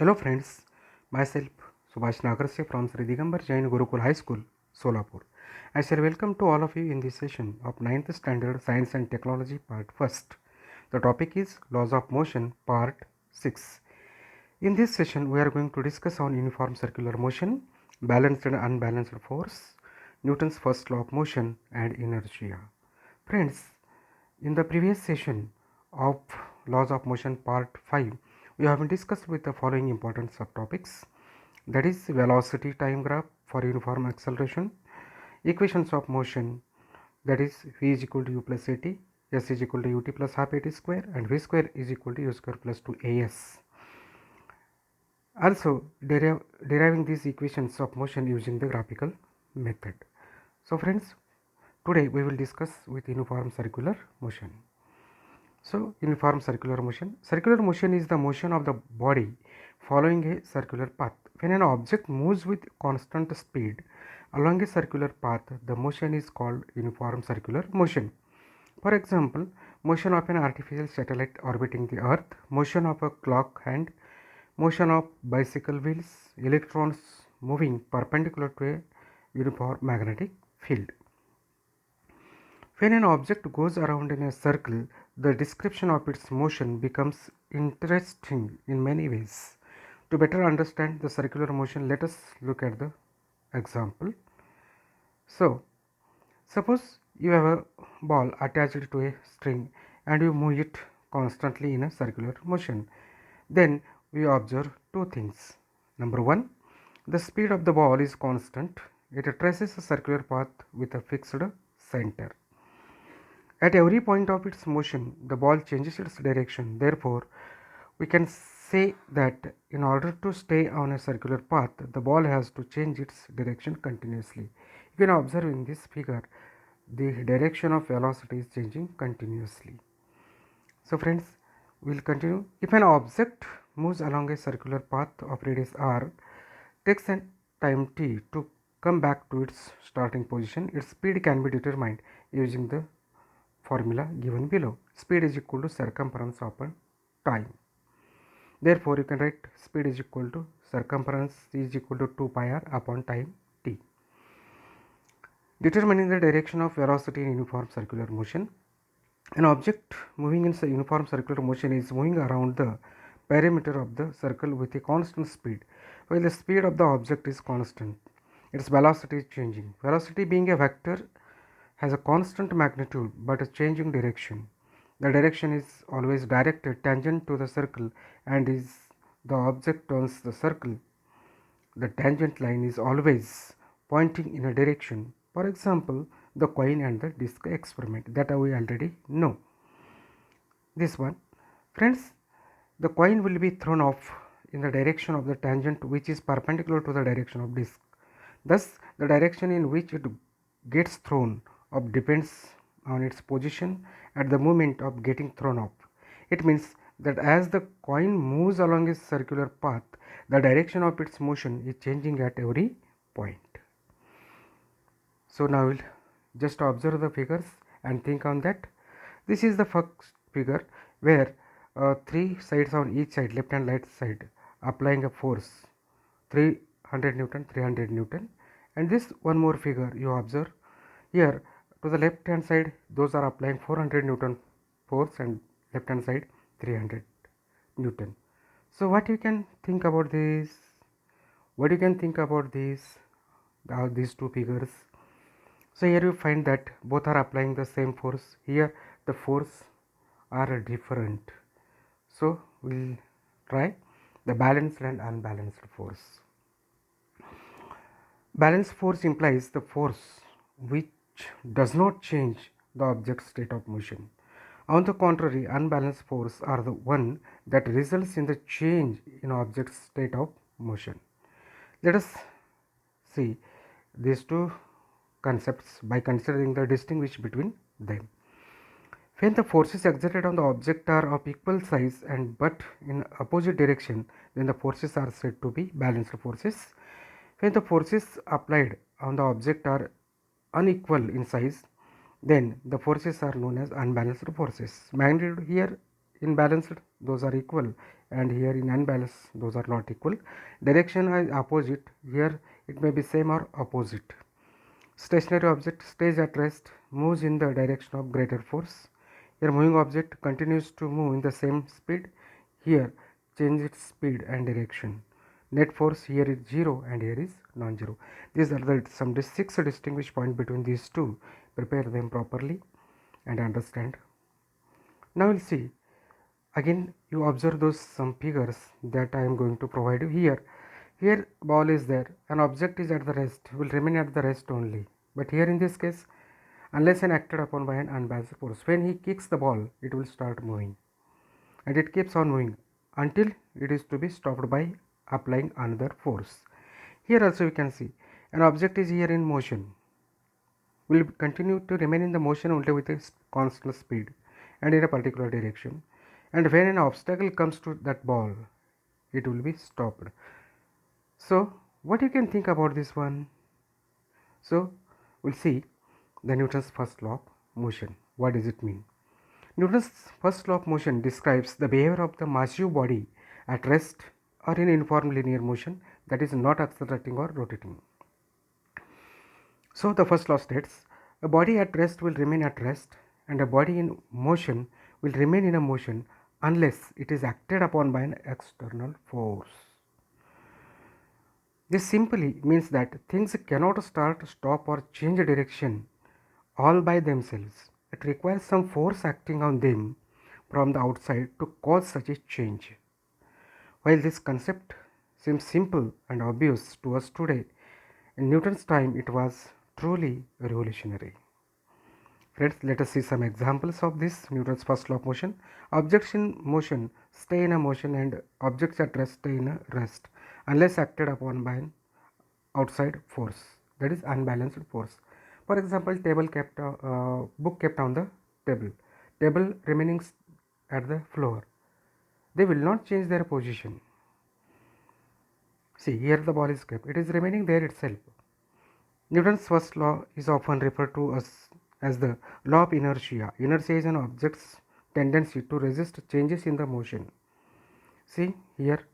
Hello friends, myself Subhash Nagarse from Sri Digambar Jain Gurukul High School, Solapur. I shall welcome to all of you in this session of 9th Standard Science and Technology Part 1st. The topic is Laws of Motion Part 6. In this session we are going to discuss on uniform circular motion, balanced and unbalanced force, Newton's first law of motion and inertia. Friends, in the previous session of laws of motion part 5, we have been discussed with the following important subtopics, that is velocity time graph for uniform acceleration, equations of motion, that is v is equal to u plus at, s is equal to ut plus half at square, and v square is equal to u square plus 2as. Also deriving these equations of motion using the graphical method. So friends, today we will discuss with uniform circular motion. So uniform circular motion is the motion of the body following a circular path. When an object moves with constant speed along a circular path, the motion is called uniform circular motion. For example, motion of an artificial satellite orbiting the earth, motion of a clock hand, motion of bicycle wheels, electrons moving perpendicular to a uniform magnetic field. When an object goes around in a circle, the description of its motion becomes interesting in many ways. To better understand the circular motion, let us look at the example. So, suppose you have a ball attached to a string and you move it constantly in a circular motion. Then we observe two things. Number one, the speed of the ball is constant. It traces a circular path with a fixed center. At every point of its motion, the ball changes its direction. Therefore, we can say that in order to stay on a circular path, the ball has to change its direction continuously. You can observe in this figure, the direction of velocity is changing continuously. So friends, we will continue. If an object moves along a circular path of radius r, takes a time t to come back to its starting position, its speed can be determined using the formula given below. Speed is equal to circumference upon time. Therefore, you can write speed is equal to circumference is equal to 2 pi r upon time t. Determining the direction of velocity in uniform circular motion. An object moving in uniform circular motion is moving around the perimeter of the circle with a constant speed. While the speed of the object is constant, its velocity is changing. Velocity, being a vector, has a constant magnitude but a changing direction. The direction is always directed tangent to the circle, and is the object turns the circle, the tangent line is always pointing in a direction. For example, the coin and the disc experiment that we already know. This one, friends, the coin will be thrown off in the direction of the tangent, which is perpendicular to the direction of disc. Thus, the direction in which it gets thrown up depends on its position at the moment of getting thrown up. It means that as the coin moves along a circular path, the direction of its motion is changing at every point. So now we'll just observe the figures and think on that. This is the first figure where three sides on each side, left and right side, applying a force 300 Newton, 300 Newton. And this one more figure you observe here, to the left hand side those are applying 400 Newton force, and left hand side 300 Newton. So what you can think about this? What you can think about these two figures? So here you find that both are applying the same force. Here the force are different. So we'll try the balanced and unbalanced force. Balanced force implies the force which does not change the object's state of motion. On the contrary, unbalanced force are the one that results in the change in object's state of motion. Let us see these two concepts by considering the distinction between them. When the forces exerted on the object are of equal size and but in opposite direction, then the forces are said to be balanced forces. When the forces applied on the object are unequal in size, then the forces are known as unbalanced forces. Magnitude here in balanced, those are equal. and here in unbalanced those are not equal. Direction is opposite, here it may be same or opposite. Stationary object stays at rest, moves in the direction of greater force. Here moving object continues to move in the same speed, here change its speed and direction. Net force here is 0 and here is non-zero. These are the some 6 distinguished points between these two. Prepare them properly and understand. Now we'll see. Again you observe those some figures that I am going to provide you here. Here ball is there, an object is at the rest, will remain at the rest only. But here in this case, unless and acted upon by an unbalanced force, when he kicks the ball, it will start moving. And it keeps on moving until it is to be stopped by applying another force. Here also you can see, an object is here in motion, will continue to remain in the motion only with a constant speed and in a particular direction. And when an obstacle comes to that ball, it will be stopped. So what you can think about this one? So we'll see the Newton's first law of motion. What does it mean? Newton's first law of motion describes the behavior of the massive body at rest or in uniform linear motion, that is not accelerating or rotating. So the first law states a body at rest will remain at rest and a body in motion will remain in a motion unless it is acted upon by an external force. This simply means that things cannot start, stop or change direction all by themselves. It requires some force acting on them from the outside to cause such a change. While this concept seems simple and obvious to us today, in Newton's time it was truly revolutionary. Friends, let us see some examples of this Newton's first law of motion. Objects in motion stay in a motion and objects at rest stay in a rest unless acted upon by an outside force, that is unbalanced force. For example, book kept on the table remaining at the floor, they will not change their position. See, here the ball is kept, it is remaining there itself. Newton's first law is often referred to as the law of inertia. Inertia is an object's tendency to resist changes in the motion. See here,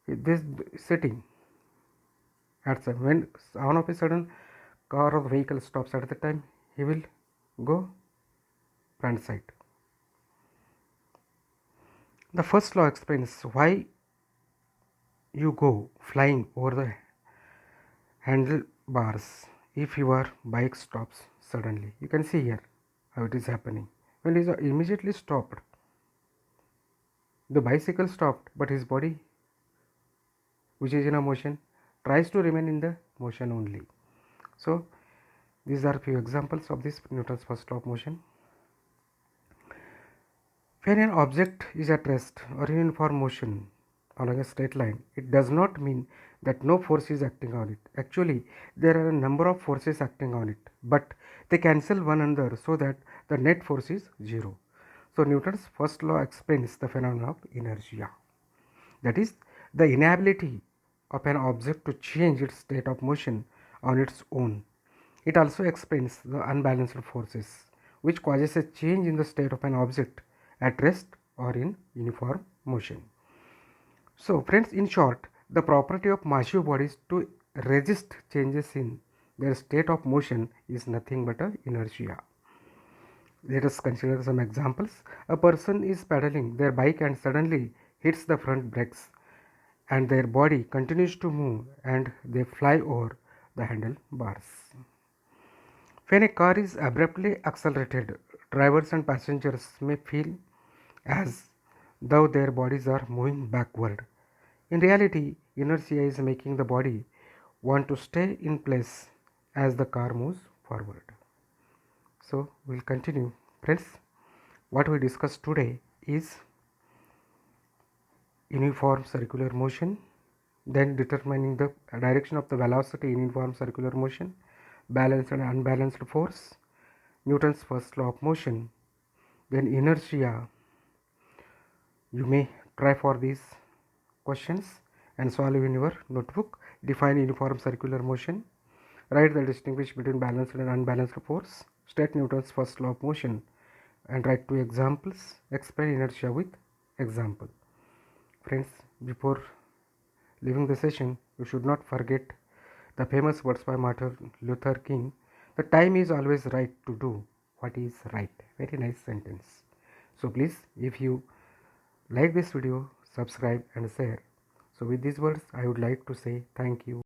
this sitting at some, when on of a sudden car or vehicle stops at the time, he will go front side. The first law explains why you go flying over the handlebars if your bike stops suddenly. You can see here how it is happening. When it is immediately stopped, the bicycle stopped, but his body, which is in a motion, tries to remain in the motion only. So these are few examples of this Newton's first law of motion. When an object is at rest or in uniform motion along a straight line, it does not mean that no force is acting on it. Actually, there are a number of forces acting on it, but they cancel one another so that the net force is 0. So Newton's first law explains the phenomenon of inertia, that is the inability of an object to change its state of motion on its own. It also explains the unbalanced forces, which causes a change in the state of an object at rest or in uniform motion. So friends, in short, the property of massive bodies to resist changes in their state of motion is nothing but a inertia. Let us consider some examples. A person is pedaling their bike and suddenly hits the front brakes, and their body continues to move and they fly over the handlebars. When a car is abruptly accelerated, drivers and passengers may feel as though their bodies are moving backward. In reality, inertia is making the body want to stay in place as the car moves forward. So we'll continue. Friends, what we discussed today is uniform circular motion, then determining the direction of the velocity in uniform circular motion, balanced and unbalanced force, Newton's first law of motion, then inertia. You may try for these questions and solve in your notebook. Define uniform circular motion, write the distinguish between balanced and unbalanced force, state Newton's first law of motion and write 2 examples, explain inertia with example. Friends, before leaving the session, you should not forget the famous words by Martin Luther King. The time is always right to do what is right. Very nice sentence. So please, if you like this video, subscribe and share. So with these words, I would like to say thank you.